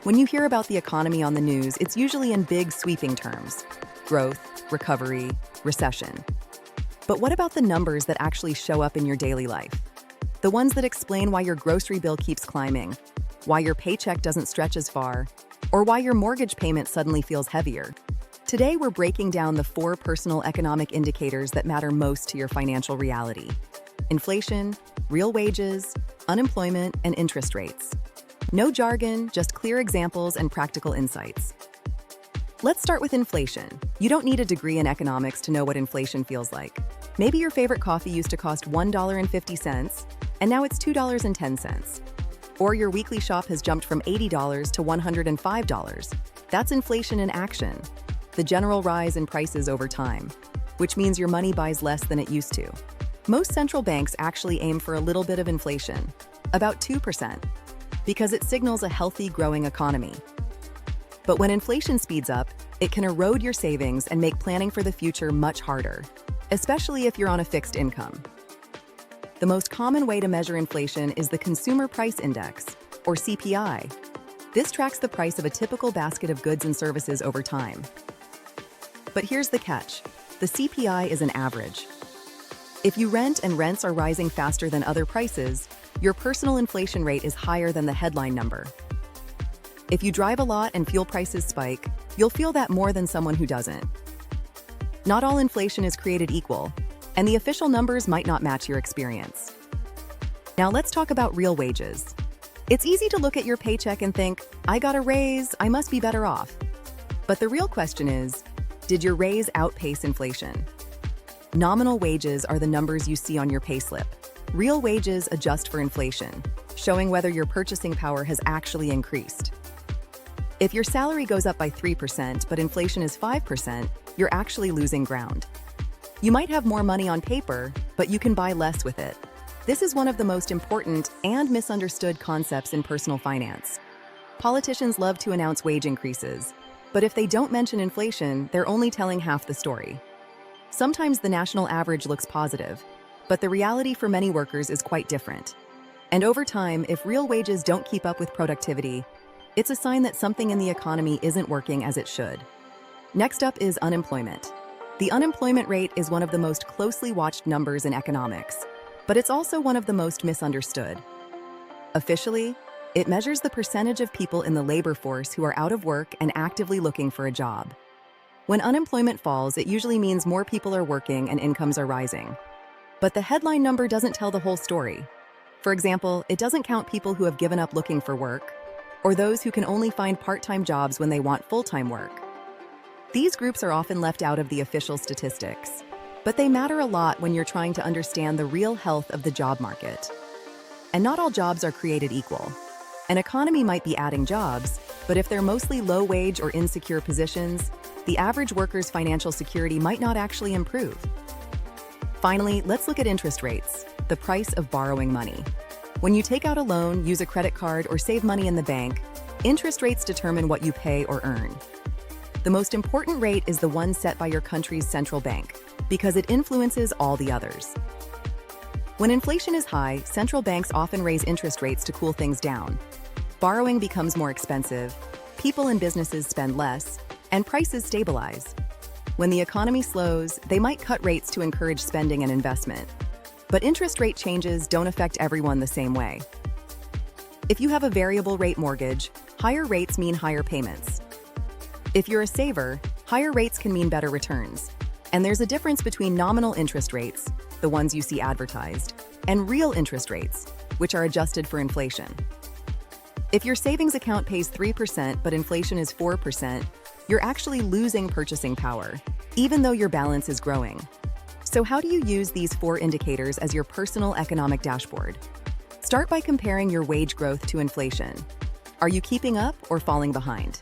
When you hear about the economy on the news, it's usually in big, sweeping terms: growth, recovery, recession. But what about the numbers that actually show up in your daily life? The ones that explain why your grocery bill keeps climbing, why your paycheck doesn't stretch as far, or why your mortgage payment suddenly feels heavier. Today, we're breaking down the 4 personal economic indicators that matter most to your financial reality: inflation, real wages, unemployment, and interest rates. No jargon, just clear examples and practical insights. Let's start with inflation. You don't need a degree in economics to know what inflation feels like. Maybe your favorite coffee used to cost $1.50, and now it's $2.10. Or your weekly shop has jumped from $80 to $105. That's inflation in action. The general rise in prices over time, which means your money buys less than it used to. Most central banks actually aim for a little bit of inflation, about 2%, because it signals a healthy, growing economy. But when inflation speeds up, it can erode your savings and make planning for the future much harder, especially if you're on a fixed income. The most common way to measure inflation is the Consumer Price Index, or CPI. This tracks the price of a typical basket of goods and services over time. But here's the catch: the CPI is an average. If you rent and rents are rising faster than other prices, your personal inflation rate is higher than the headline number. If you drive a lot and fuel prices spike, you'll feel that more than someone who doesn't. Not all inflation is created equal, and the official numbers might not match your experience. Now let's talk about real wages. It's easy to look at your paycheck and think, I got a raise, I must be better off. But the real question is, did your raise outpace inflation? Nominal wages are the numbers you see on your payslip. Real wages adjust for inflation, showing whether your purchasing power has actually increased. If your salary goes up by 3%, but inflation is 5%, you're actually losing ground. You might have more money on paper, but you can buy less with it. This is one of the most important and misunderstood concepts in personal finance. Politicians love to announce wage increases, but if they don't mention inflation, they're only telling half the story. Sometimes the national average looks positive, but the reality for many workers is quite different. And over time, if real wages don't keep up with productivity, it's a sign that something in the economy isn't working as it should. Next up is unemployment. The unemployment rate is one of the most closely watched numbers in economics, but it's also one of the most misunderstood. Officially, it measures the percentage of people in the labor force who are out of work and actively looking for a job. When unemployment falls, it usually means more people are working and incomes are rising. But the headline number doesn't tell the whole story. For example, it doesn't count people who have given up looking for work, or those who can only find part-time jobs when they want full-time work. These groups are often left out of the official statistics, but they matter a lot when you're trying to understand the real health of the job market. And not all jobs are created equal. An economy might be adding jobs, but if they're mostly low-wage or insecure positions, the average worker's financial security might not actually improve. Finally, let's look at interest rates, the price of borrowing money. When you take out a loan, use a credit card, or save money in the bank, interest rates determine what you pay or earn. The most important rate is the one set by your country's central bank, because it influences all the others. When inflation is high, central banks often raise interest rates to cool things down. Borrowing becomes more expensive, people and businesses spend less, and prices stabilize. When the economy slows, they might cut rates to encourage spending and investment. But interest rate changes don't affect everyone the same way. If you have a variable rate mortgage, higher rates mean higher payments. If you're a saver, higher rates can mean better returns. And there's a difference between nominal interest rates, the ones you see advertised, and real interest rates, which are adjusted for inflation. If your savings account pays 3% but inflation is 4%, you're actually losing purchasing power, even though your balance is growing. So how do you use these 4 indicators as your personal economic dashboard? Start by comparing your wage growth to inflation. Are you keeping up or falling behind?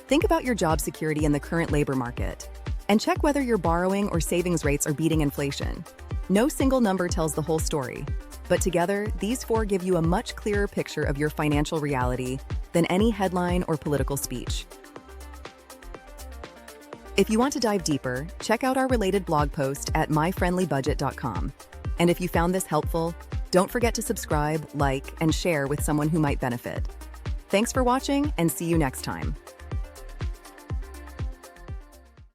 Think about your job security in the current labor market, and check whether your borrowing or savings rates are beating inflation. No single number tells the whole story, but together, these 4 give you a much clearer picture of your financial reality than any headline or political speech. If you want to dive deeper, check out our related blog post at MyFriendlyBudget.com. And if you found this helpful, don't forget to subscribe, like, and share with someone who might benefit. Thanks for watching, and see you next time.